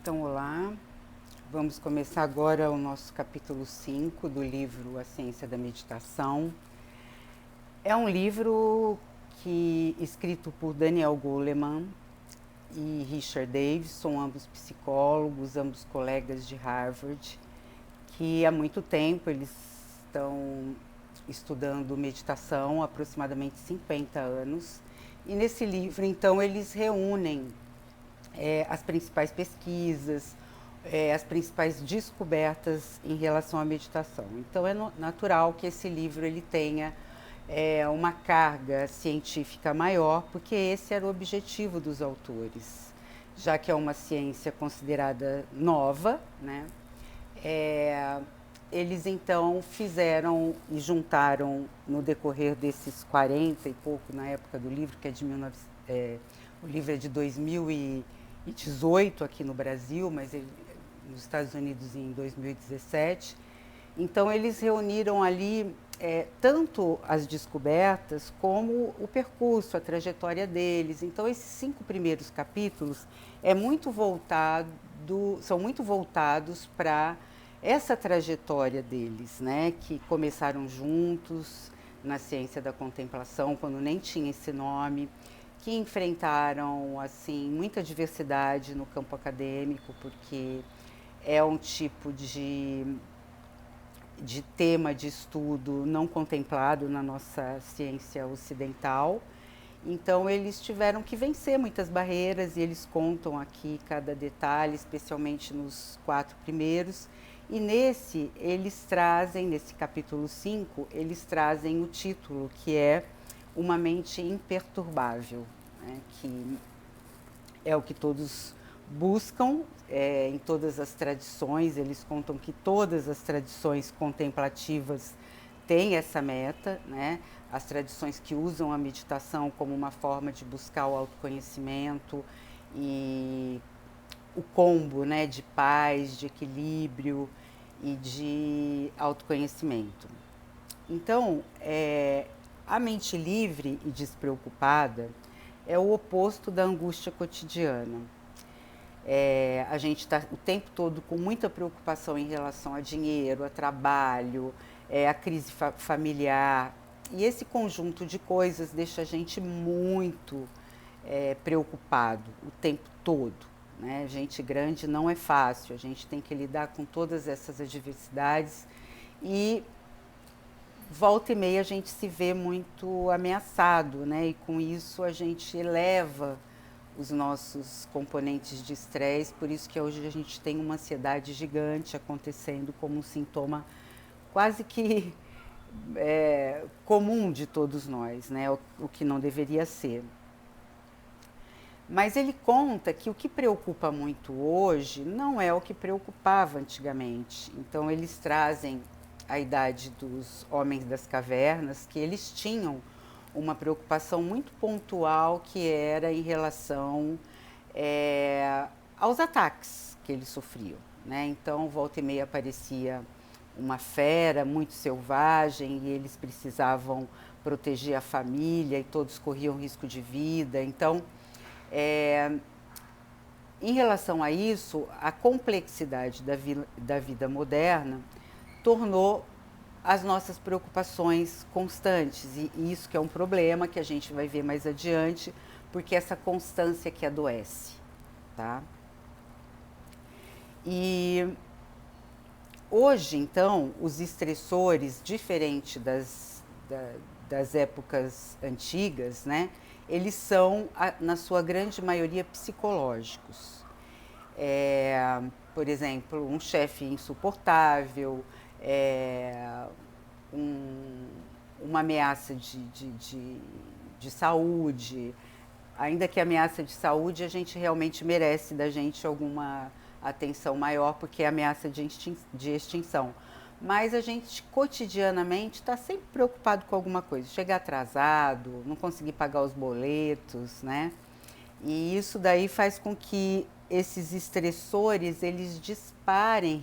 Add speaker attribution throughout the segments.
Speaker 1: Então, olá, vamos começar agora o nosso capítulo 5 do livro A Ciência da Meditação. É um livro escrito por Daniel Goleman e Richard Davidson, ambos psicólogos, ambos colegas de Harvard, que há muito tempo eles estão estudando meditação, há aproximadamente 50 anos. E nesse livro, então, eles reúnem as principais pesquisas, as principais descobertas em relação à meditação. Então é natural que esse livro ele tenha uma carga científica maior, porque esse era o objetivo dos autores, já que é uma ciência considerada nova, né? Eles então fizeram e juntaram no decorrer desses 40 e pouco, na época do livro, que é de 1900, o livro é de 2018 aqui no Brasil, mas nos Estados Unidos em 2017. Então eles reuniram ali tanto as descobertas como o percurso, a trajetória deles. Então esses 5 primeiros capítulos são muito voltados para essa trajetória deles, né, que começaram juntos na ciência da contemplação, quando nem tinha esse nome, que enfrentaram assim muita diversidade no campo acadêmico, porque é um tipo de tema de estudo não contemplado na nossa ciência ocidental. Então eles tiveram que vencer muitas barreiras e eles contam aqui cada detalhe, especialmente nos 4 primeiros. E nesse capítulo 5, eles trazem o título, que é Uma Mente Imperturbável, né, que é o que todos buscam em todas as tradições. Eles contam que todas as tradições contemplativas têm essa meta, né? As tradições que usam a meditação como uma forma de buscar o autoconhecimento e o combo, né, de paz, de equilíbrio e de autoconhecimento. Então, a mente livre e despreocupada é o oposto da angústia cotidiana. A gente está o tempo todo com muita preocupação em relação a dinheiro, a trabalho, a crise familiar. E esse conjunto de coisas deixa a gente muito preocupado o tempo todo, né? Gente grande não é fácil, a gente tem que lidar com todas essas adversidades e volta e meia a gente se vê muito ameaçado, né? E com isso a gente eleva os nossos componentes de estresse, por isso que hoje a gente tem uma ansiedade gigante acontecendo como um sintoma quase que comum de todos nós, né? O que não deveria ser. Mas ele conta que o que preocupa muito hoje não é o que preocupava antigamente. Então eles trazem a idade dos homens das cavernas, que eles tinham uma preocupação muito pontual, que era em relação aos ataques que eles sofriam, né? Então volta e meia aparecia uma fera muito selvagem e eles precisavam proteger a família e todos corriam risco de vida. Então, em relação a isso, a complexidade da vida moderna tornou as nossas preocupações constantes, e isso que é um problema que a gente vai ver mais adiante, porque essa constância que adoece, tá? E hoje, então, os estressores, diferente das épocas antigas, né, eles são, na sua grande maioria, psicológicos. Por exemplo, um chefe insuportável, uma ameaça de saúde. Ainda que a ameaça de saúde, a gente realmente merece da gente alguma atenção maior, porque é ameaça de extinção. Mas a gente cotidianamente está sempre preocupado com alguma coisa, chegar atrasado, não conseguir pagar os boletos, né? E isso daí faz com que esses estressores eles disparem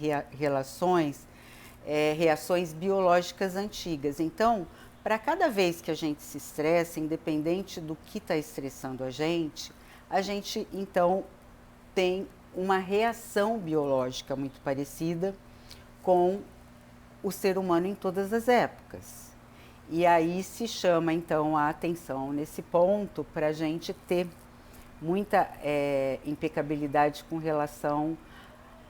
Speaker 1: reações biológicas antigas. Então, para cada vez que a gente se estressa, independente do que está estressando a gente então tem uma reação biológica muito parecida com o ser humano em todas as épocas. E aí se chama então a atenção nesse ponto para a gente ter muita impecabilidade com relação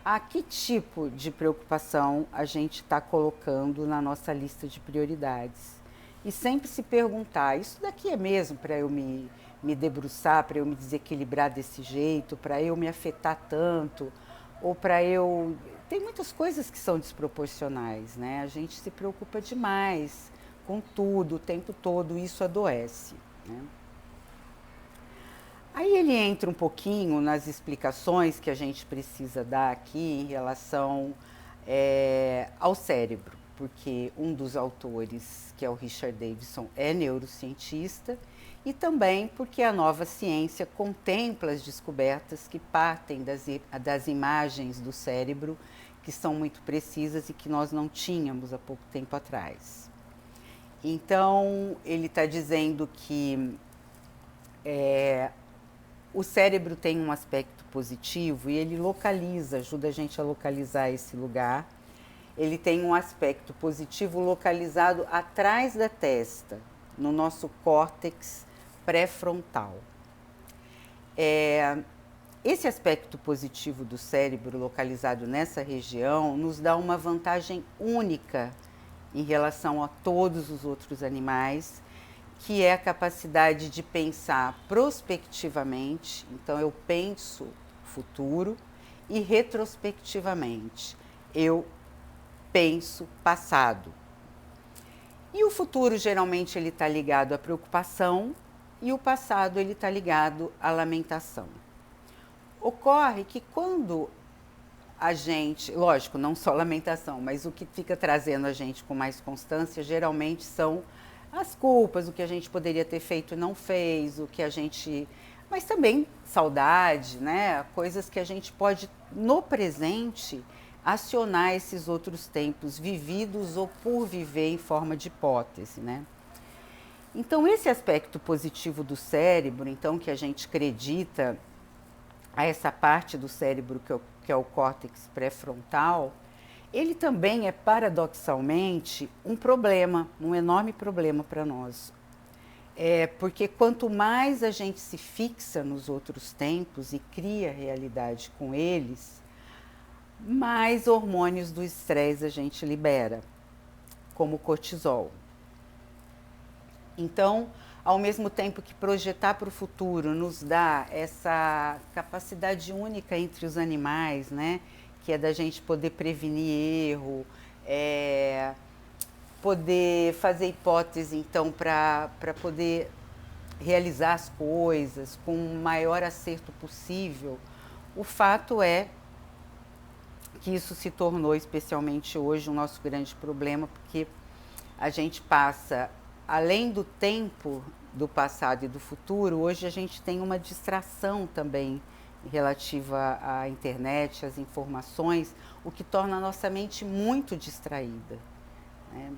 Speaker 1: a que tipo de preocupação a gente está colocando na nossa lista de prioridades. E sempre se perguntar, isso daqui é mesmo para eu me debruçar, para eu me desequilibrar desse jeito, para eu me afetar tanto, ou para eu... Tem muitas coisas que são desproporcionais, né? A gente se preocupa demais com tudo, o tempo todo, isso adoece, né? Aí ele entra um pouquinho nas explicações que a gente precisa dar aqui em relação ao cérebro, porque um dos autores, que é o Richard Davidson, é neurocientista, e também porque a nova ciência contempla as descobertas que partem das imagens do cérebro, que são muito precisas e que nós não tínhamos há pouco tempo atrás. Então, ele está dizendo que o cérebro tem um aspecto positivo e ele localiza, ajuda a gente a localizar esse lugar. Ele tem um aspecto positivo localizado atrás da testa, no nosso córtex pré-frontal. Esse aspecto positivo do cérebro localizado nessa região nos dá uma vantagem única em relação a todos os outros animais, que é a capacidade de pensar prospectivamente. Então eu penso futuro, e retrospectivamente eu penso passado. E o futuro geralmente ele está ligado à preocupação e o passado ele está ligado à lamentação. Ocorre que quando a gente, lógico, não só lamentação, mas o que fica trazendo a gente com mais constância geralmente são as culpas, o que a gente poderia ter feito e não fez, o que a gente... Mas também saudade, né? Coisas que a gente pode, no presente, acionar esses outros tempos vividos ou por viver em forma de hipótese, né? Então, esse aspecto positivo do cérebro, então, que a gente acredita a essa parte do cérebro que é o córtex pré-frontal, ele também é, paradoxalmente, um problema, um enorme problema para nós. Porque quanto mais a gente se fixa nos outros tempos e cria realidade com eles, mais hormônios do estresse a gente libera, como o cortisol. Então, ao mesmo tempo que projetar para o futuro nos dá essa capacidade única entre os animais, né? Que é da gente poder prevenir erro, poder fazer hipótese, então, para poder realizar as coisas com o maior acerto possível. O fato é que isso se tornou, especialmente hoje, o nosso grande problema, porque a gente passa, além do tempo do passado e do futuro, hoje a gente tem uma distração também relativa à internet, às informações, o que torna a nossa mente muito distraída, né?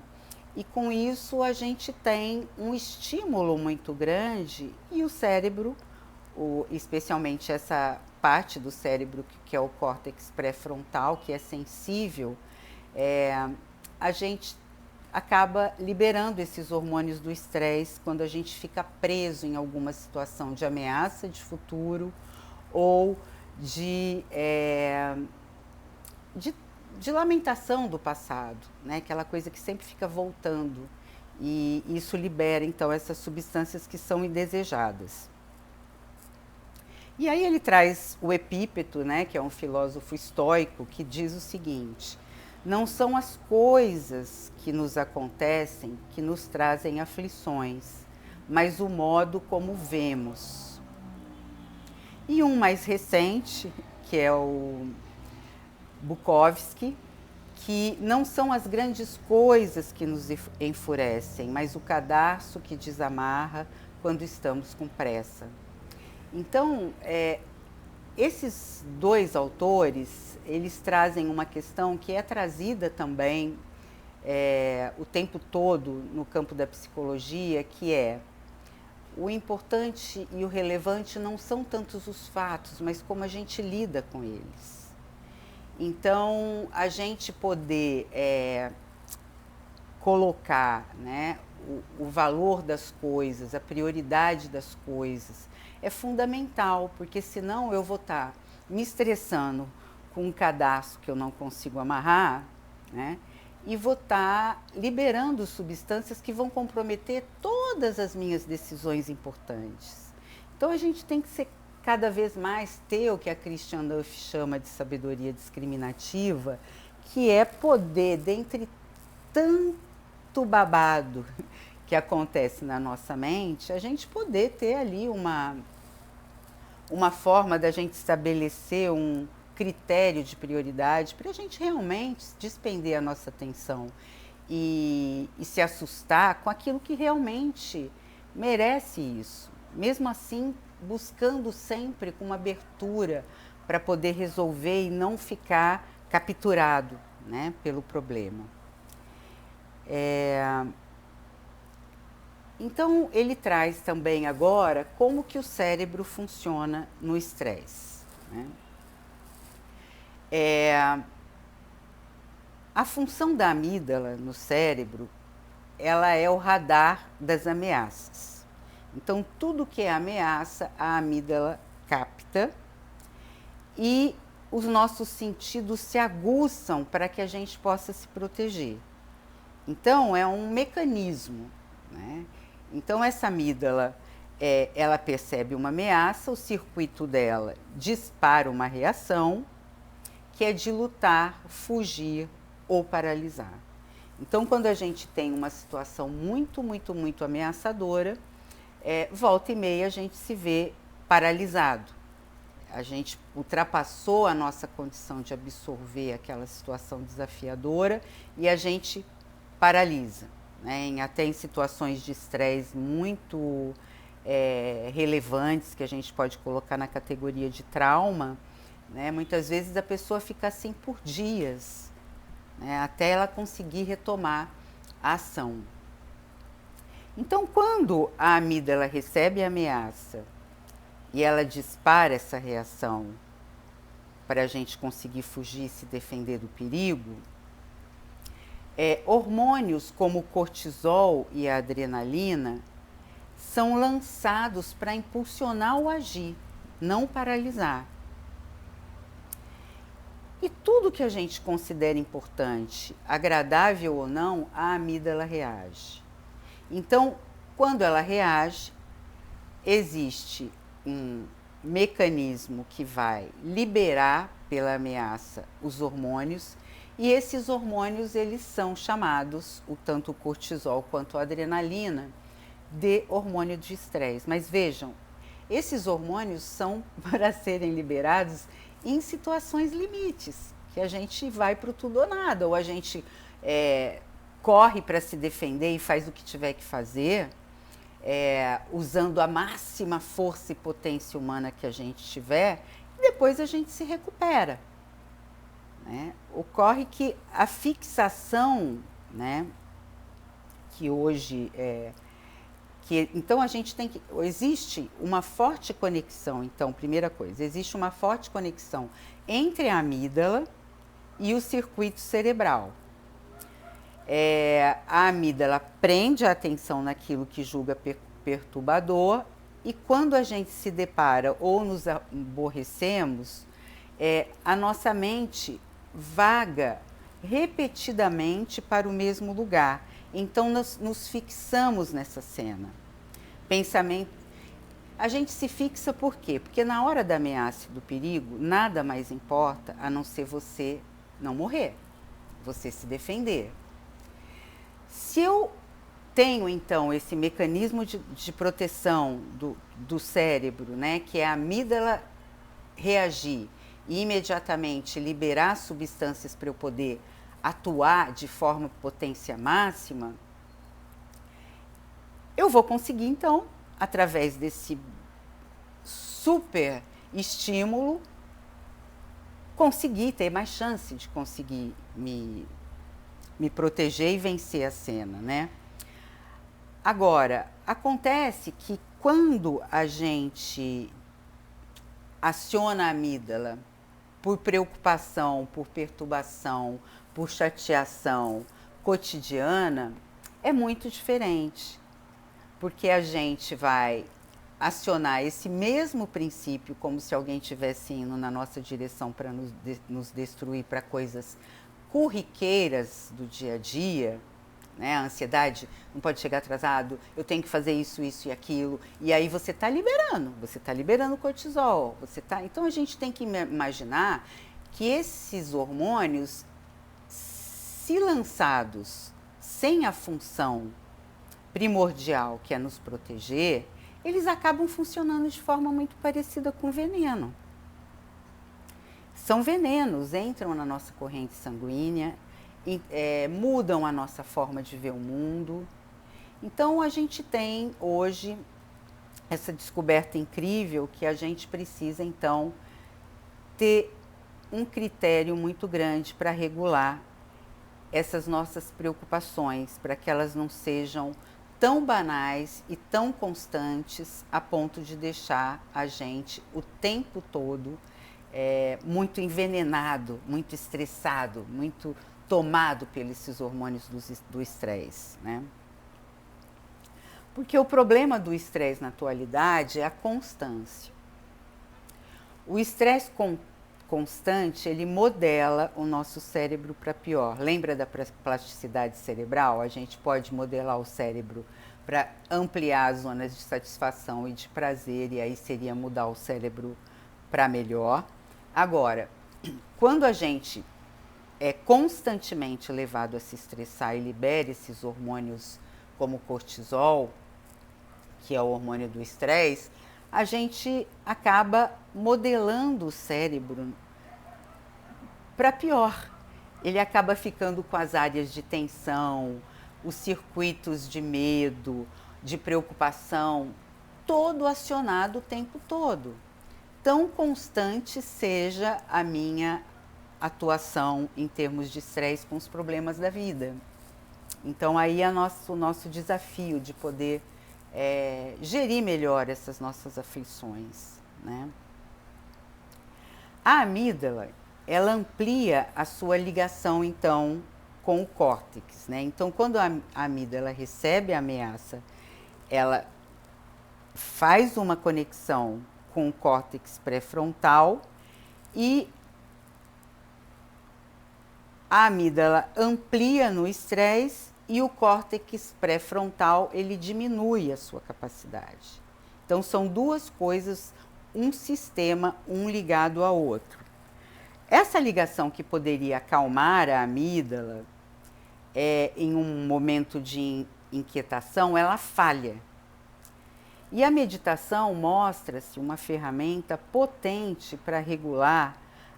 Speaker 1: E com isso a gente tem um estímulo muito grande e o cérebro, especialmente essa parte do cérebro que é o córtex pré-frontal, que é sensível, a gente acaba liberando esses hormônios do estresse quando a gente fica preso em alguma situação de ameaça de futuro ou de lamentação do passado, né? Aquela coisa que sempre fica voltando, e isso libera então essas substâncias que são indesejadas. E aí ele traz o Epípeto, né, que é um filósofo estoico, que diz o seguinte: não são as coisas que nos acontecem que nos trazem aflições, mas o modo como vemos. E um mais recente, que é o Bukowski, que não são as grandes coisas que nos enfurecem, mas o cadarço que desamarra quando estamos com pressa. Então, esses dois autores, eles trazem uma questão que é trazida também o tempo todo no campo da psicologia, que é o importante e o relevante não são tantos os fatos, mas como a gente lida com eles. Então, a gente poder colocar, né, o valor das coisas, a prioridade das coisas, é fundamental, porque senão eu vou estar me estressando com um cadastro que eu não consigo amarrar, né, e vou estar liberando substâncias que vão comprometer todas as minhas decisões importantes. Então, a gente tem que ser cada vez mais ter o que a Christian Duff chama de sabedoria discriminativa, que é poder, dentre tanto babado que acontece na nossa mente, a gente poder ter ali uma forma da gente estabelecer um critério de prioridade para a gente realmente despender a nossa atenção e se assustar com aquilo que realmente merece isso. Mesmo assim, buscando sempre com uma abertura para poder resolver e não ficar capturado, né, pelo problema. Então, ele traz também agora como que o cérebro funciona no estresse, né? A função da amígdala no cérebro, ela é o radar das ameaças. Então, tudo que é ameaça, a amígdala capta e os nossos sentidos se aguçam para que a gente possa se proteger. Então, é um mecanismo, né? Então, essa amígdala, ela percebe uma ameaça, o circuito dela dispara uma reação, que é de lutar, fugir ou paralisar. Então, quando a gente tem uma situação muito, muito, muito ameaçadora, volta e meia a gente se vê paralisado. A gente ultrapassou a nossa condição de absorver aquela situação desafiadora e a gente paralisa, né? Até em situações de estresse muito relevantes, que a gente pode colocar na categoria de trauma, né? Muitas vezes a pessoa fica assim por dias, né? Até ela conseguir retomar a ação. Então, quando a amígdala recebe a ameaça e ela dispara essa reação para a gente conseguir fugir e se defender do perigo, hormônios como o cortisol e a adrenalina são lançados para impulsionar o agir, não paralisar. E tudo que a gente considera importante, agradável ou não, a amígdala reage. Então, quando ela reage, existe um mecanismo que vai liberar pela ameaça os hormônios, e esses hormônios eles são chamados, tanto o cortisol quanto a adrenalina, de hormônio de estresse. Mas vejam, esses hormônios são para serem liberados em situações limites, que a gente vai para o tudo ou nada, ou a gente corre para se defender e faz o que tiver que fazer, usando a máxima força e potência humana que a gente tiver, e depois a gente se recupera, né? Ocorre que a fixação, né, que hoje então a gente tem que, existe uma forte conexão, então, primeira coisa, existe uma forte conexão entre a amígdala e o circuito cerebral. A amígdala prende a atenção naquilo que julga perturbador, e quando a gente se depara ou nos aborrecemos, a nossa mente vaga repetidamente para o mesmo lugar. Então, nós nos fixamos nessa cena. Pensamento. A gente se fixa por quê? Porque na hora da ameaça e do perigo, nada mais importa a não ser você não morrer, você se defender. Se eu tenho, então, esse mecanismo de proteção do cérebro, né, que é a amígdala reagir e imediatamente liberar substâncias para eu poder atuar de forma potência máxima, eu vou conseguir, então, através desse super estímulo, conseguir ter mais chance de conseguir me proteger e vencer a cena, né? Agora, acontece que quando a gente aciona a amígdala por preocupação, por perturbação, por chateação cotidiana, é muito diferente, porque a gente vai acionar esse mesmo princípio como se alguém estivesse indo na nossa direção para nos destruir para coisas corriqueiras do dia a dia, né? A ansiedade não pode chegar atrasado, eu tenho que fazer isso, isso e aquilo, e aí você está liberando cortisol, então a gente tem que imaginar que esses hormônios, se lançados sem a função primordial, que é nos proteger, eles acabam funcionando de forma muito parecida com veneno. São venenos, entram na nossa corrente sanguínea, mudam a nossa forma de ver o mundo. Então a gente tem hoje essa descoberta incrível que a gente precisa então ter um critério muito grande para regular essas nossas preocupações, para que elas não sejam tão banais e tão constantes a ponto de deixar a gente o tempo todo muito envenenado, muito estressado, muito tomado pelos hormônios do estresse, né? Porque o problema do estresse na atualidade é a constância. O estresse constante, ele modela o nosso cérebro para pior. Lembra da plasticidade cerebral? A gente pode modelar o cérebro para ampliar as zonas de satisfação e de prazer, e aí seria mudar o cérebro para melhor. Agora, quando a gente é constantemente levado a se estressar e libera esses hormônios como o cortisol, que é o hormônio do estresse, a gente acaba modelando o cérebro para pior. Ele acaba ficando com as áreas de tensão, os circuitos de medo, de preocupação, todo acionado o tempo todo. Tão constante seja a minha atuação em termos de estresse com os problemas da vida. Então aí é o nosso desafio de poder gerir melhor essas nossas aflições, né? A amígdala, ela amplia a sua ligação, então, com o córtex, né? Então, quando a amígdala recebe a ameaça, ela faz uma conexão com o córtex pré-frontal e a amígdala amplia no estresse e o córtex pré-frontal, ele diminui a sua capacidade. Então, são duas coisas, um sistema, um ligado ao outro. Essa ligação que poderia acalmar a amígdala em um momento de inquietação, ela falha. E a meditação mostra-se uma ferramenta potente para regular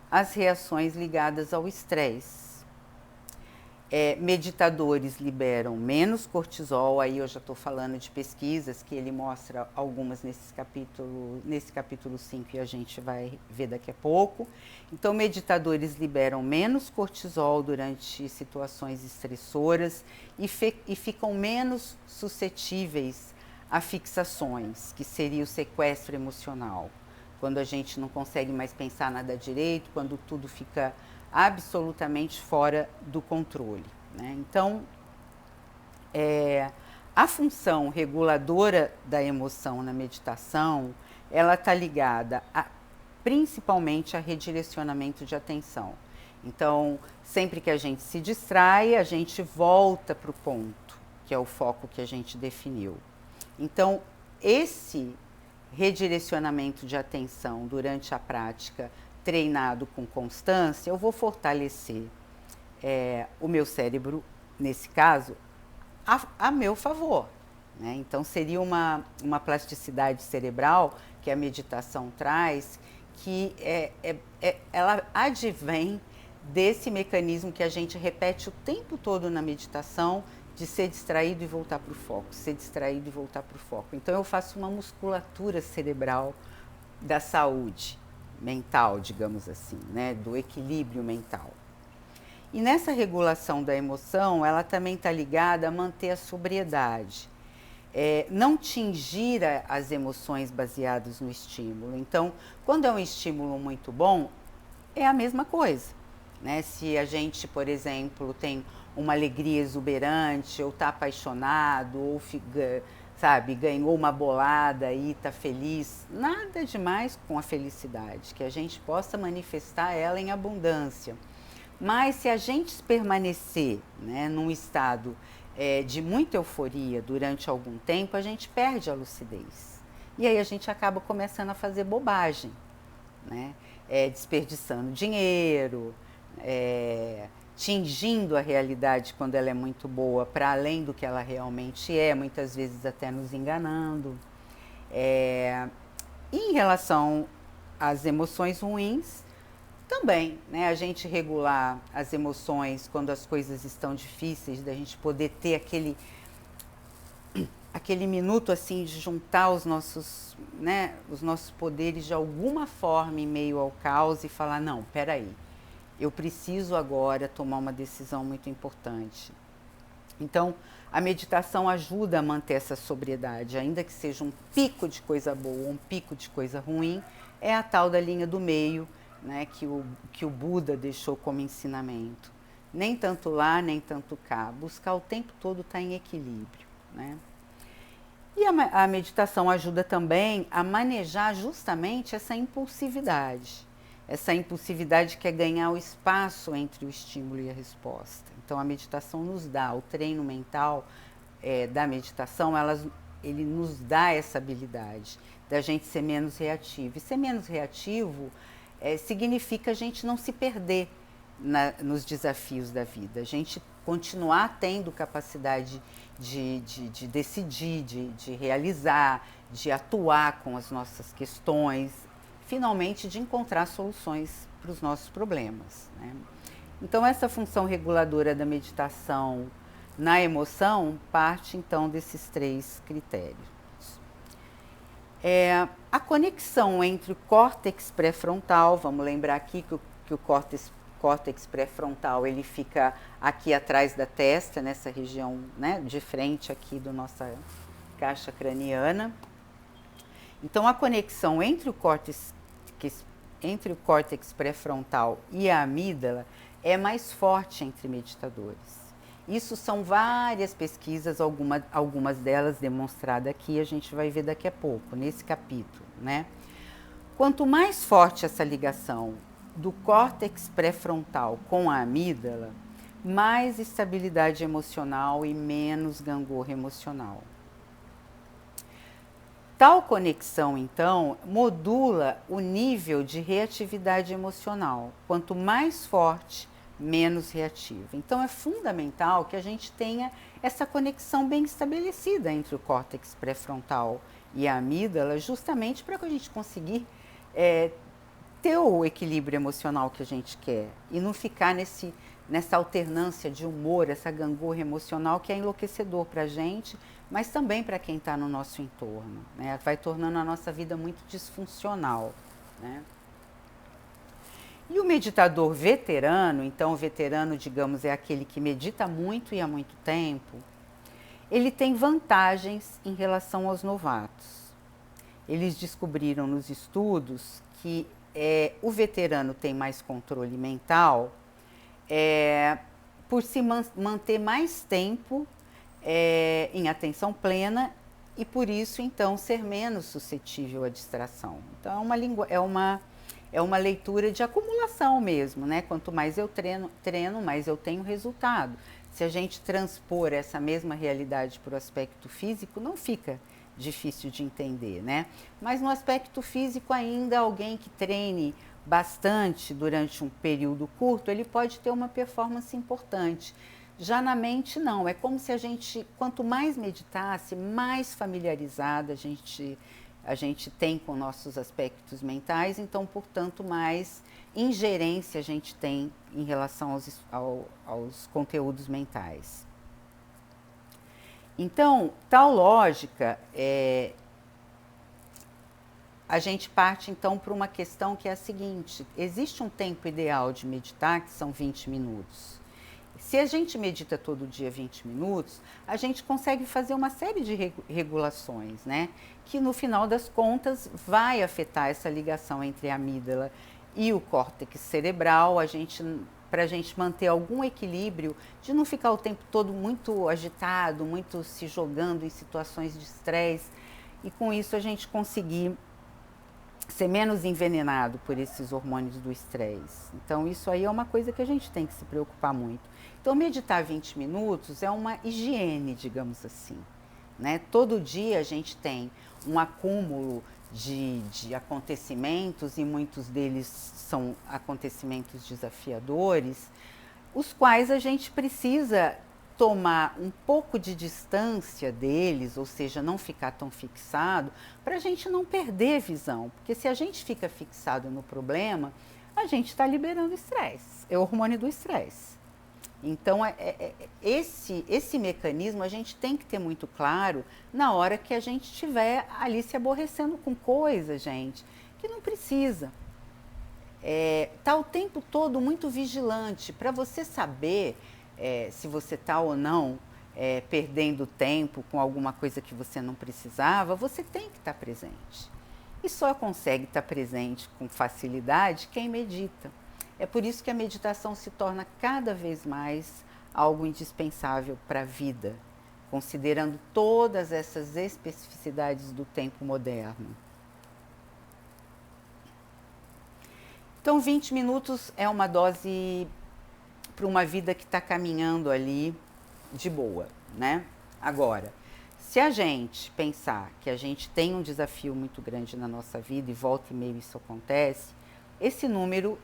Speaker 1: as reações ligadas ao estresse. Meditadores liberam menos cortisol, aí eu já estou falando de pesquisas que ele mostra algumas nesse capítulo 5 e a gente vai ver daqui a pouco. Então, meditadores liberam menos cortisol durante situações estressoras e ficam menos suscetíveis a fixações, que seria o sequestro emocional, quando a gente não consegue mais pensar nada direito, quando tudo fica absolutamente fora do controle, né? Então, a função reguladora da emoção na meditação, ela está ligada principalmente a redirecionamento de atenção. Então, sempre que a gente se distrai, a gente volta para o ponto, que é o foco que a gente definiu. Então, esse redirecionamento de atenção durante a prática treinado com constância, eu vou fortalecer o meu cérebro, nesse caso, a meu favor, né? Então, seria uma plasticidade cerebral que a meditação traz, que ela advém desse mecanismo que a gente repete o tempo todo na meditação, de ser distraído e voltar para o foco, ser distraído e voltar para o foco. Então, eu faço uma musculatura cerebral da saúde mental, digamos assim, né? Do equilíbrio mental. E nessa regulação da emoção, ela também está ligada a manter a sobriedade. não tingir as emoções baseadas no estímulo. Então, quando é um estímulo muito bom, é a mesma coisa, né? Se a gente, por exemplo, tem uma alegria exuberante, ou está apaixonado, ou sabe, ganhou uma bolada e está feliz, nada demais com a felicidade, que a gente possa manifestar ela em abundância. Mas se a gente permanecer, né, num estado de muita euforia durante algum tempo, a gente perde a lucidez. E aí a gente acaba começando a fazer bobagem, né? Desperdiçando dinheiro, tingindo a realidade quando ela é muito boa para além do que ela realmente é, muitas vezes até nos enganando. E em relação às emoções ruins, também, né? A gente regular as emoções quando as coisas estão difíceis, da gente poder ter aquele minuto assim de juntar os nossos poderes de alguma forma em meio ao caos e falar, não, peraí, eu preciso agora tomar uma decisão muito importante. Então, a meditação ajuda a manter essa sobriedade, ainda que seja um pico de coisa boa, um pico de coisa ruim, é a tal da linha do meio, né, que o Buda deixou como ensinamento. Nem tanto lá, nem tanto cá. Buscar o tempo todo estar em equilíbrio, né? E a meditação ajuda também a manejar justamente essa impulsividade. Essa impulsividade que é ganhar o espaço entre o estímulo e a resposta. Então, a meditação nos dá, o treino mental da meditação, ele nos dá essa habilidade da gente ser menos reativo. E ser menos reativo significa a gente não se perder nos desafios da vida, a gente continuar tendo capacidade de decidir, de realizar, de atuar com as nossas questões, finalmente de encontrar soluções para os nossos problemas, né? Então, essa função reguladora da meditação na emoção parte, então, desses 3 critérios. A conexão entre o córtex pré-frontal, vamos lembrar aqui que o córtex pré-frontal ele fica aqui atrás da testa, nessa região, né, de frente aqui da nossa caixa craniana. Então, a conexão entre o córtex pré-frontal e a amígdala é mais forte entre meditadores. Isso são várias pesquisas, algumas delas demonstradas aqui, a gente vai ver daqui a pouco, nesse capítulo, né? Quanto mais forte essa ligação do córtex pré-frontal com a amígdala, mais estabilidade emocional e menos gangorra emocional. Tal conexão, então, modula o nível de reatividade emocional. Quanto mais forte, menos reativo. Então, é fundamental que a gente tenha essa conexão bem estabelecida entre o córtex pré-frontal e a amígdala, justamente para que a gente conseguir ter o equilíbrio emocional que a gente quer e não ficar nessa alternância de humor, essa gangorra emocional que é enlouquecedor para a gente, mas também para quem está no nosso entorno, né? Vai tornando a nossa vida muito disfuncional, né? E o meditador veterano, então o veterano, digamos, é aquele que medita muito e há muito tempo, ele tem vantagens em relação aos novatos. Eles descobriram nos estudos que o veterano tem mais controle mental por se manter mais tempo em atenção plena e por isso então ser menos suscetível à distração. Então é uma leitura de acumulação mesmo, né? Quanto mais eu treino, mais eu tenho resultado. Se a gente transpor essa mesma realidade para o aspecto físico, não fica difícil de entender, né? Mas no aspecto físico ainda, alguém que treine bastante durante um período curto, ele pode ter uma performance importante. Já na mente, não. É como se a gente, quanto mais meditasse, mais familiarizada a gente tem com nossos aspectos mentais, então, portanto, mais ingerência a gente tem em relação aos conteúdos mentais. Então, tal lógica, a gente parte então para uma questão que é a seguinte: existe um tempo ideal de meditar, que são 20 minutos. Se a gente medita todo dia 20 minutos, a gente consegue fazer uma série de regulações, né? Que no final das contas vai afetar essa ligação entre a amígdala e o córtex cerebral, para a gente manter algum equilíbrio, de não ficar o tempo todo muito agitado, muito se jogando em situações de estresse, e com isso a gente conseguir ser menos envenenado por esses hormônios do estresse. Então isso aí é uma coisa que a gente tem que se preocupar muito. Então meditar 20 minutos é uma higiene, digamos assim, né? Todo dia a gente tem um acúmulo de acontecimentos, e muitos deles são acontecimentos desafiadores, os quais a gente precisa tomar um pouco de distância deles, ou seja, não ficar tão fixado, para a gente não perder visão. Porque se a gente fica fixado no problema, a gente está liberando estresse, é o hormônio do estresse. Então, esse mecanismo a gente tem que ter muito claro na hora que a gente estiver ali se aborrecendo com coisa, gente, que não precisa. Tá o tempo todo muito vigilante para você saber se você está ou não perdendo tempo com alguma coisa que você não precisava. Você tem que estar presente. E só consegue estar presente com facilidade quem medita. É por isso que a meditação se torna cada vez mais algo indispensável para a vida, considerando todas essas especificidades do tempo moderno. Então, 20 minutos é uma dose para uma vida que está caminhando ali de boa, né? Agora, se a gente pensar que a gente tem um desafio muito grande na nossa vida, e volta e meia isso acontece, esse número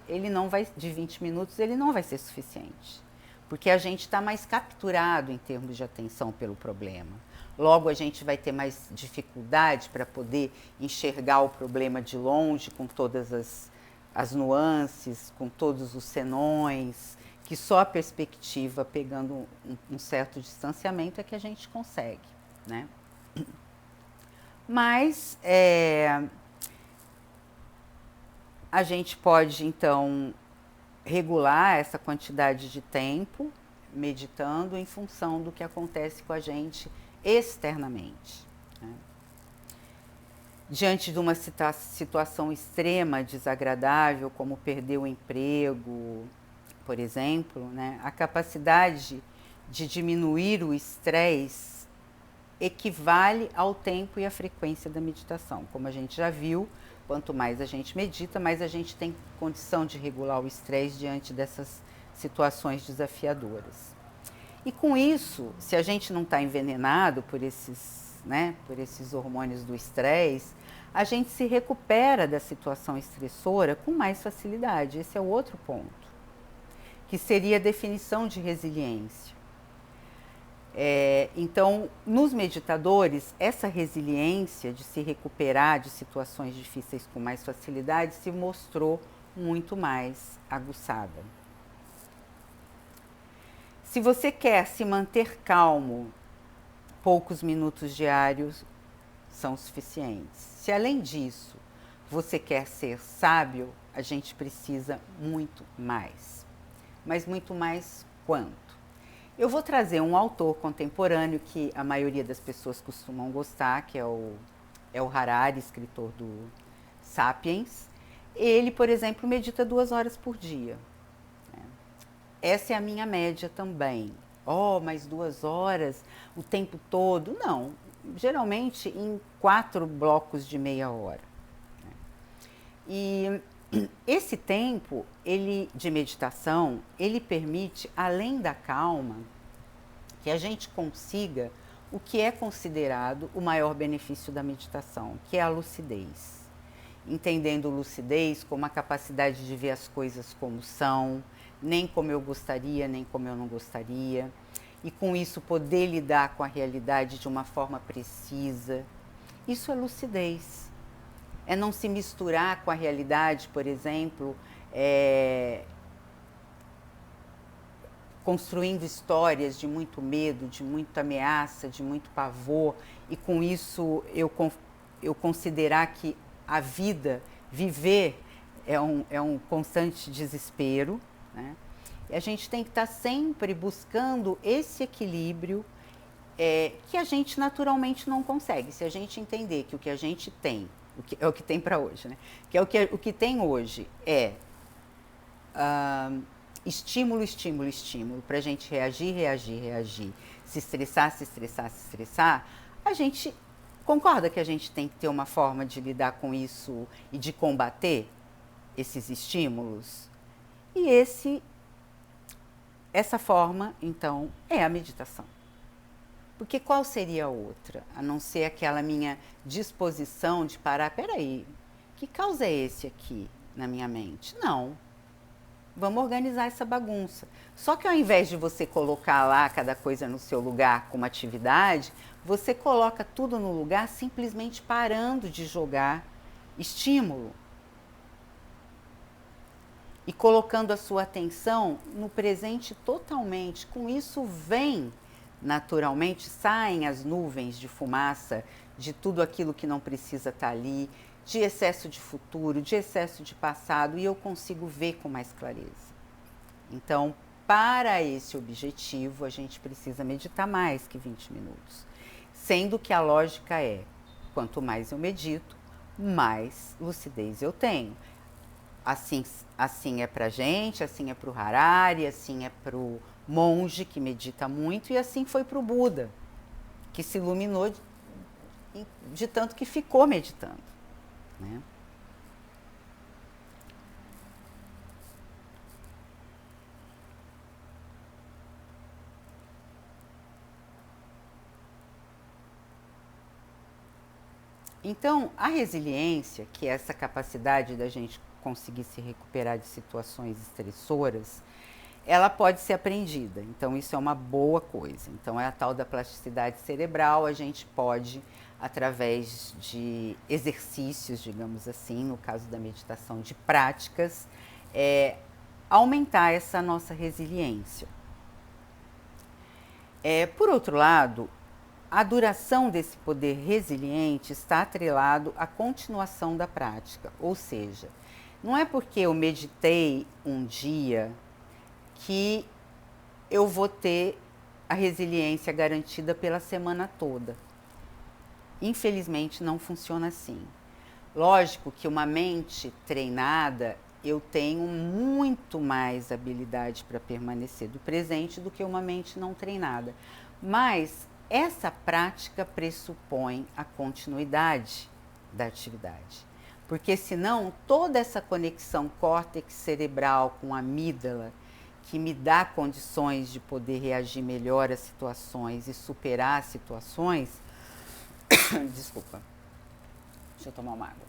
Speaker 1: de 20 minutos ele não vai ser suficiente, porque a gente está mais capturado em termos de atenção pelo problema. Logo, a gente vai ter mais dificuldade para poder enxergar o problema de longe, com todas as nuances, com todos os senões, que só a perspectiva, pegando um certo distanciamento, é que a gente consegue, né? Mas a gente pode, então, regular essa quantidade de tempo meditando em função do que acontece com a gente externamente, né? Diante de uma situação extrema, desagradável, como perder o emprego, por exemplo, né, a capacidade de diminuir o estresse equivale ao tempo e à frequência da meditação. Como a gente já viu, quanto mais a gente medita, mais a gente tem condição de regular o estresse diante dessas situações desafiadoras. E com isso, se a gente não está envenenado por esses hormônios do estresse, a gente se recupera da situação estressora com mais facilidade. Esse é o outro ponto, que seria a definição de resiliência. Então, nos meditadores, essa resiliência de se recuperar de situações difíceis com mais facilidade se mostrou muito mais aguçada. Se você quer se manter calmo, poucos minutos diários são suficientes. Se além disso você quer ser sábio, a gente precisa muito mais. Mas muito mais quanto? Eu vou trazer um autor contemporâneo que a maioria das pessoas costumam gostar, que é o Harari, escritor do Sapiens. Ele, por exemplo, medita 2 horas por dia. Essa é a minha média também. Mas 2 horas o tempo todo? Não, geralmente em 4 blocos de meia hora. E esse tempo de meditação, ele permite, além da calma, que a gente consiga o que é considerado o maior benefício da meditação, que é a lucidez. Entendendo lucidez como a capacidade de ver as coisas como são, nem como eu gostaria, nem como eu não gostaria, e com isso poder lidar com a realidade de uma forma precisa. Isso é lucidez. É não se misturar com a realidade, por exemplo, construindo histórias de muito medo, de muita ameaça, de muito pavor, e com isso eu considerar que a vida, viver, é um constante desespero, né? E a gente tem que estar sempre buscando esse equilíbrio que a gente naturalmente não consegue. Se a gente entender que o que a gente tem, é o que tem para hoje, né? Que é o que tem hoje estímulo, estímulo, estímulo, para a gente reagir, reagir, reagir, se estressar, se estressar, se estressar, a gente concorda que a gente tem que ter uma forma de lidar com isso e de combater esses estímulos? E essa forma, então, é a meditação. Porque qual seria a outra? A não ser aquela minha disposição de parar, peraí, que caos é esse aqui na minha mente? Não. Vamos organizar essa bagunça. Só que ao invés de você colocar lá cada coisa no seu lugar como atividade, você coloca tudo no lugar simplesmente parando de jogar estímulo. E colocando a sua atenção no presente totalmente. Com isso vem naturalmente, saem as nuvens de fumaça de tudo aquilo que não precisa estar ali, de excesso de futuro, de excesso de passado, e eu consigo ver com mais clareza. Então, para esse objetivo, a gente precisa meditar mais que 20 minutos. Sendo que a lógica é, quanto mais eu medito, mais lucidez eu tenho. Assim é pra gente, assim é pro Harari, assim é pro monge que medita muito, e assim foi pro Buda, que se iluminou de tanto que ficou meditando, né? Então, a resiliência, que é essa capacidade da gente conseguir se recuperar de situações estressoras, ela pode ser aprendida. Então, isso é uma boa coisa. Então, é a tal da plasticidade cerebral. A gente pode, através de exercícios, digamos assim, no caso da meditação, de práticas, aumentar essa nossa resiliência. Por outro lado, a duração desse poder resiliente está atrelado à continuação da prática. Ou seja, não é porque eu meditei um dia que eu vou ter a resiliência garantida pela semana toda. Infelizmente, não funciona assim. Lógico que uma mente treinada, eu tenho muito mais habilidade para permanecer do presente do que uma mente não treinada. Mas essa prática pressupõe a continuidade da atividade. Porque senão toda essa conexão córtex cerebral com a amígdala, que me dá condições de poder reagir melhor às situações e superar as situações. Desculpa. Deixa eu tomar uma água.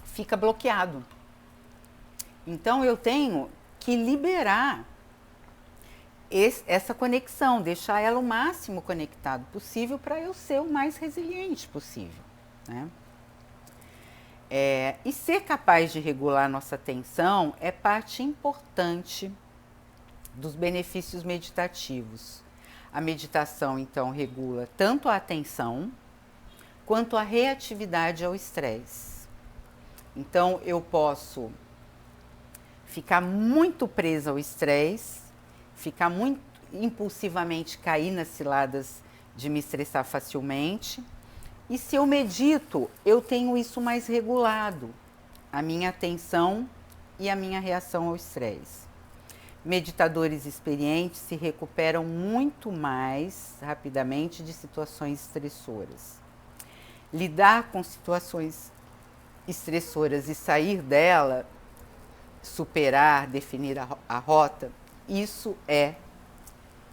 Speaker 1: Fica bloqueado. Então eu tenho que liberar essa conexão, deixar ela o máximo conectado possível para eu ser o mais resiliente possível. Né? E ser capaz de regular nossa atenção é parte importante dos benefícios meditativos. A meditação, então, regula tanto a atenção quanto a reatividade ao estresse. Então, eu posso ficar muito presa ao estresse, ficar muito impulsivamente, cair nas ciladas de me estressar facilmente. E se eu medito, eu tenho isso mais regulado, a minha atenção e a minha reação ao estresse. Meditadores experientes se recuperam muito mais rapidamente de situações estressoras. Lidar com situações estressoras e sair dela, superar, definir a rota, isso é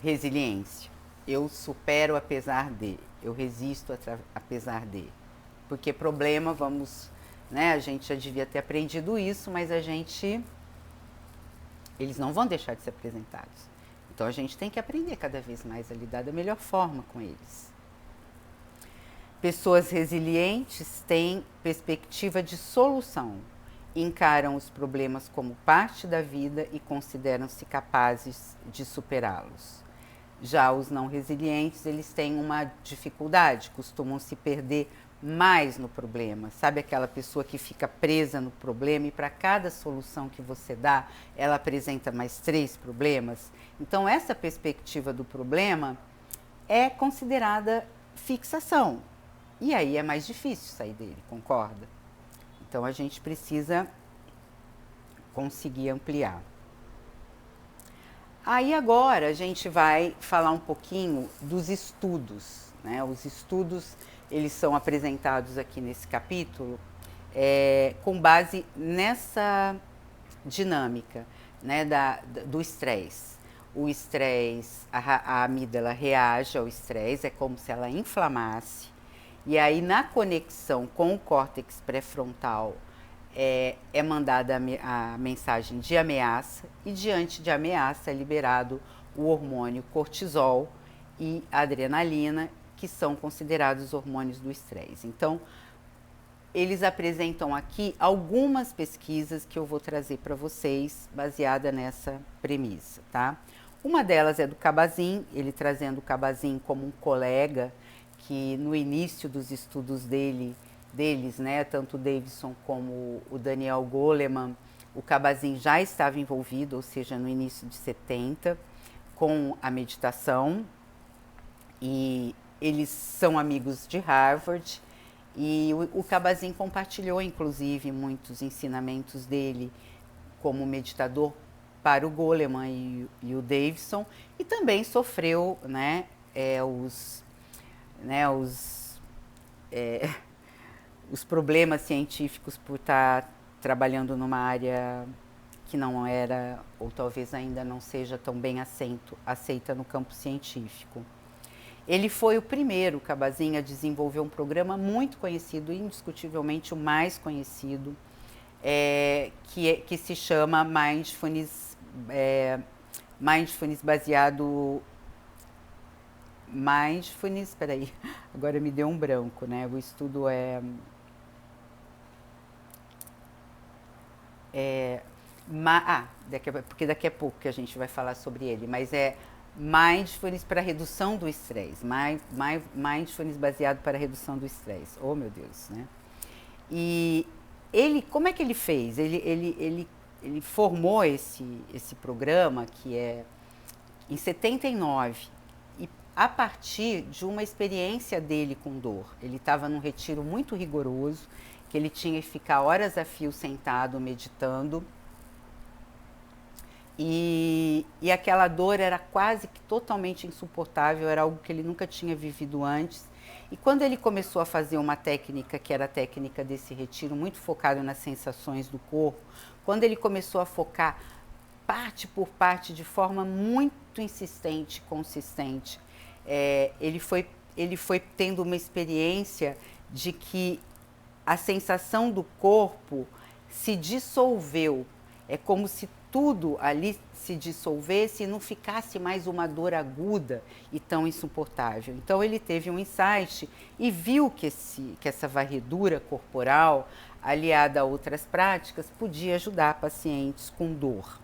Speaker 1: resiliência. Eu supero apesar de, eu resisto apesar de. Porque problema, a gente já devia ter aprendido isso, mas eles não vão deixar de ser apresentados. Então a gente tem que aprender cada vez mais a lidar da melhor forma com eles. Pessoas resilientes têm perspectiva de solução, encaram os problemas como parte da vida e consideram-se capazes de superá-los. Já os não resilientes, eles têm uma dificuldade, costumam se perder mais no problema. Sabe aquela pessoa que fica presa no problema e para cada solução que você dá, ela apresenta mais 3 problemas? Então, essa perspectiva do problema é considerada fixação. E aí é mais difícil sair dele, concorda? Então, a gente precisa conseguir ampliar. Aí agora a gente vai falar um pouquinho dos estudos, né? Os estudos, eles são apresentados aqui nesse capítulo com base nessa dinâmica, né, do estresse. O estresse, a amígdala reage ao estresse, é como se ela inflamasse, e aí na conexão com o córtex pré-frontal é mandada a mensagem de ameaça, e diante de ameaça é liberado o hormônio cortisol e adrenalina, que são considerados hormônios do estresse. Então, eles apresentam aqui algumas pesquisas que eu vou trazer para vocês, baseada nessa premissa, tá? Uma delas é do Kabat-Zinn, ele trazendo o Kabat-Zinn como um colega que no início dos estudos deles, né, tanto o Davidson como o Daniel Goleman, o Kabat-Zinn já estava envolvido, ou seja, no início de 70, com a meditação, e eles são amigos de Harvard, e o Kabat-Zinn compartilhou, inclusive, muitos ensinamentos dele como meditador para o Goleman e o Davidson, e também sofreu, né, os problemas científicos por estar trabalhando numa área que não era, ou talvez ainda não seja tão bem aceita no campo científico. Ele foi o primeiro, Kabat-Zinn, a desenvolver um programa muito conhecido, indiscutivelmente o mais conhecido, que se chama Mindfulness, baseado... Mindfulness, peraí, agora me deu um branco, né? O estudo porque daqui a pouco que a gente vai falar sobre ele, mas é Mindfulness para redução do estresse, Mindfulness baseado para redução do estresse. Oh, meu Deus, né? E ele, como é que ele fez? Ele formou esse programa, que é em 79, e a partir de uma experiência dele com dor. Ele estava num retiro muito rigoroso, que ele tinha que ficar horas a fio sentado, meditando, e aquela dor era quase que totalmente insuportável, era algo que ele nunca tinha vivido antes. E quando ele começou a fazer uma técnica, que era a técnica desse retiro, muito focado nas sensações do corpo, quando ele começou a focar parte por parte, de forma muito insistente, consistente, ele foi tendo uma experiência de que a sensação do corpo se dissolveu. É como se tudo ali se dissolvesse e não ficasse mais uma dor aguda e tão insuportável. Então ele teve um insight e viu que essa varredura corporal, aliada a outras práticas, podia ajudar pacientes com dor.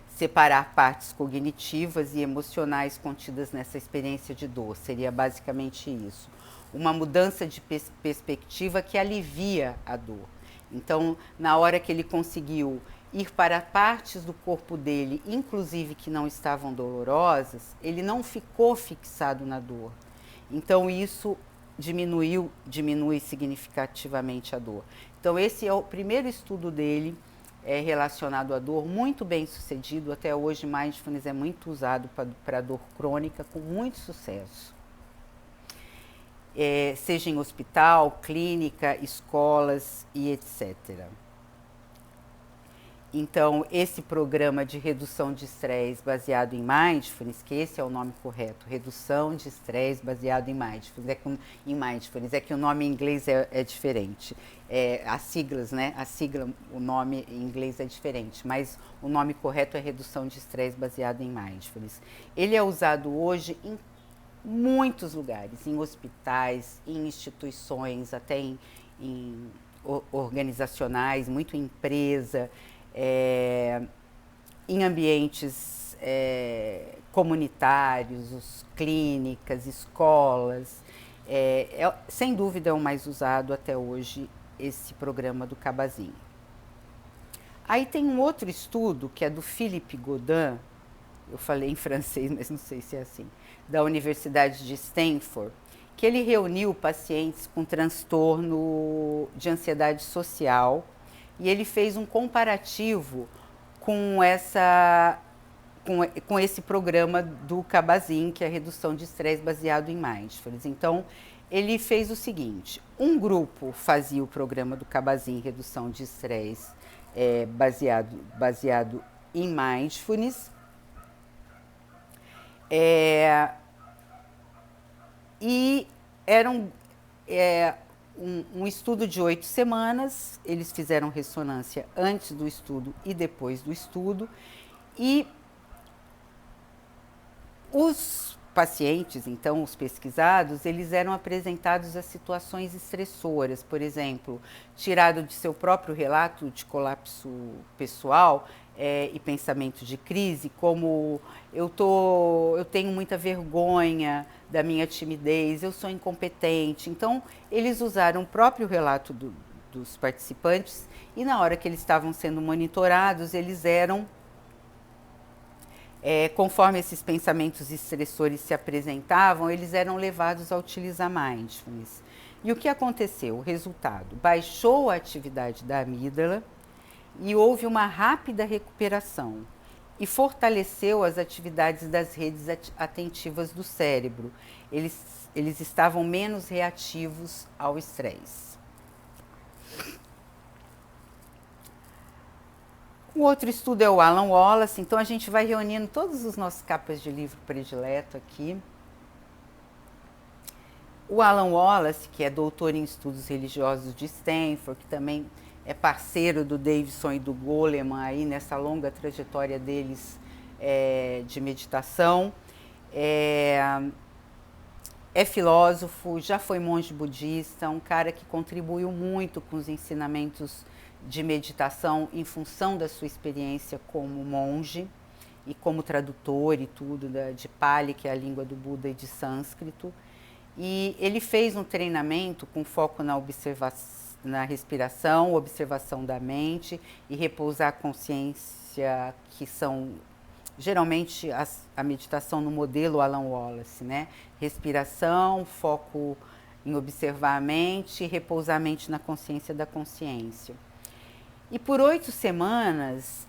Speaker 1: Separar partes cognitivas e emocionais contidas nessa experiência de dor, seria basicamente isso. Uma mudança de perspectiva que alivia a dor. Então, na hora que ele conseguiu ir para partes do corpo dele, inclusive que não estavam dolorosas, ele não ficou fixado na dor. Então, isso diminui significativamente a dor. Então, esse é o primeiro estudo dele relacionado à dor, muito bem sucedido. Até hoje, Mindfulness é muito usado para dor crônica, com muito sucesso. Seja em hospital, clínica, escolas e etc. Então, esse programa de redução de estresse baseado em Mindfulness, que esse é o nome correto, redução de estresse baseado em Mindfulness, é que o nome em inglês é diferente. As siglas, né? O nome em inglês é diferente, mas o nome correto é redução de estresse baseado em Mindfulness. Ele é usado hoje em muitos lugares, em hospitais, em instituições, até em organizacionais, muito em empresa, em ambientes comunitários, clínicas, escolas. Sem dúvida é o mais usado até hoje, esse programa do Kabat-Zinn. Aí tem um outro estudo que é do Philippe Godin, eu falei em francês, mas não sei se é assim, da Universidade de Stanford, que ele reuniu pacientes com transtorno de ansiedade social e ele fez um comparativo com esse programa do Kabat-Zinn, que é a redução de estresse baseado em mindfulness. Então, ele fez o seguinte: um grupo fazia o programa do Kabat-Zinn, redução de estresse baseado em mindfulness, e era um estudo de 8 semanas. Eles fizeram ressonância antes do estudo e depois do estudo, e os pacientes, então os pesquisados, eles eram apresentados a situações estressoras, por exemplo, tirado de seu próprio relato de colapso pessoal e pensamento de crise, como eu tenho muita vergonha da minha timidez, eu sou incompetente. Então, eles usaram o próprio relato dos participantes e na hora que eles estavam sendo monitorados, eles eram conforme esses pensamentos estressores se apresentavam, eles eram levados a utilizar mindfulness. E o que aconteceu? O resultado: baixou a atividade da amígdala e houve uma rápida recuperação, e fortaleceu as atividades das redes atentivas do cérebro. Eles estavam menos reativos ao estresse. O outro estudo é o Alan Wallace. Então a gente vai reunindo todos os nossos capas de livro predileto aqui. O Alan Wallace, que é doutor em estudos religiosos de Stanford, que também é parceiro do Davidson e do Goleman aí nessa longa trajetória deles de meditação, é filósofo, já foi monge budista, um cara que contribuiu muito com os ensinamentos de meditação em função da sua experiência como monge e como tradutor e tudo de Pali, que é a língua do Buda, e de sânscrito. E ele fez um treinamento com foco na respiração, observação da mente e repousar a consciência, que são geralmente a meditação no modelo Alan Wallace, né? Respiração, foco em observar a mente e repousar a mente na consciência da consciência. E por 8 semanas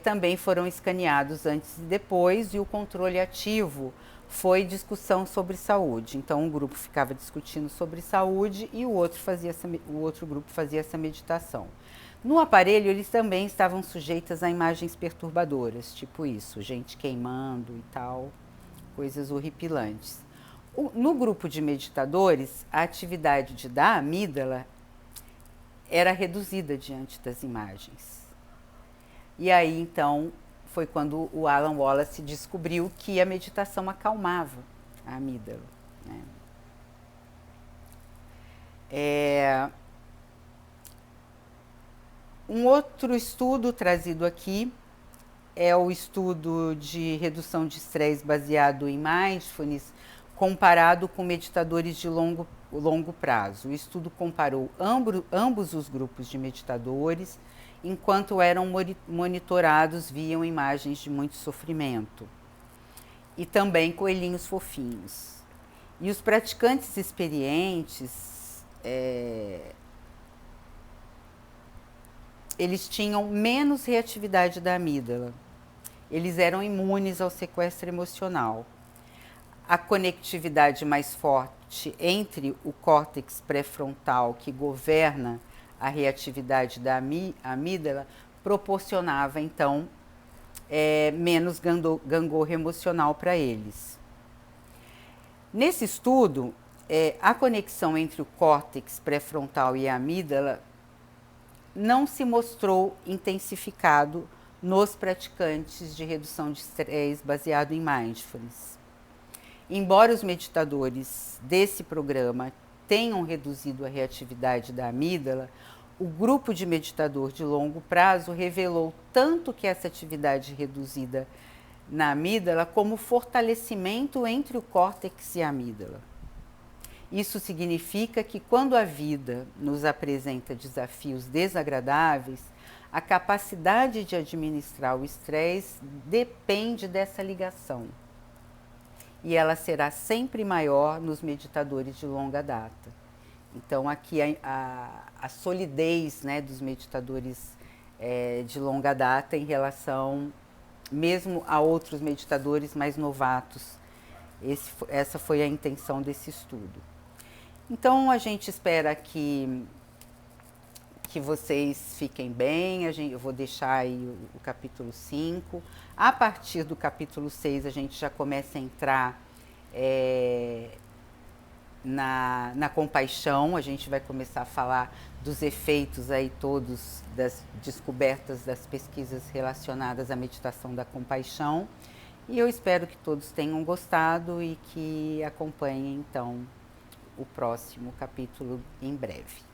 Speaker 1: também foram escaneados antes e depois, e o controle ativo foi discussão sobre saúde. Então um grupo ficava discutindo sobre saúde e o outro grupo fazia essa meditação. No aparelho eles também estavam sujeitos a imagens perturbadoras, tipo isso, gente queimando e tal, coisas horripilantes. No grupo de meditadores, a atividade da amígdala era reduzida diante das imagens. E aí, então, foi quando o Alan Wallace descobriu que a meditação acalmava a amígdala, né? Um outro estudo trazido aqui é o estudo de redução de estresse baseado em mindfulness, comparado com meditadores de longo prazo. O estudo comparou ambos os grupos de meditadores, enquanto eram monitorados, viam imagens de muito sofrimento. E também coelhinhos fofinhos. E os praticantes experientes, eles tinham menos reatividade da amígdala. Eles eram imunes ao sequestro emocional. A conectividade mais forte entre o córtex pré-frontal, que governa a reatividade da amígdala, proporcionava, então, menos gangorra emocional para eles. Nesse estudo, a conexão entre o córtex pré-frontal e a amígdala não se mostrou intensificado nos praticantes de redução de estresse baseado em mindfulness. Embora os meditadores desse programa tenham reduzido a reatividade da amígdala, o grupo de meditador de longo prazo revelou tanto que essa atividade reduzida na amígdala como fortalecimento entre o córtex e a amígdala. Isso significa que quando a vida nos apresenta desafios desagradáveis, a capacidade de administrar o estresse depende dessa ligação. E ela será sempre maior nos meditadores de longa data. Então, aqui a solidez, né, dos meditadores de longa data em relação mesmo a outros meditadores mais novatos. Essa foi a intenção desse estudo. Então, a gente espera que vocês fiquem bem. Eu vou deixar aí o capítulo 5. A partir do capítulo 6, a gente já começa a entrar na compaixão. A gente vai começar a falar dos efeitos aí todos das descobertas das pesquisas relacionadas à meditação da compaixão. E eu espero que todos tenham gostado e que acompanhem, então, o próximo capítulo em breve.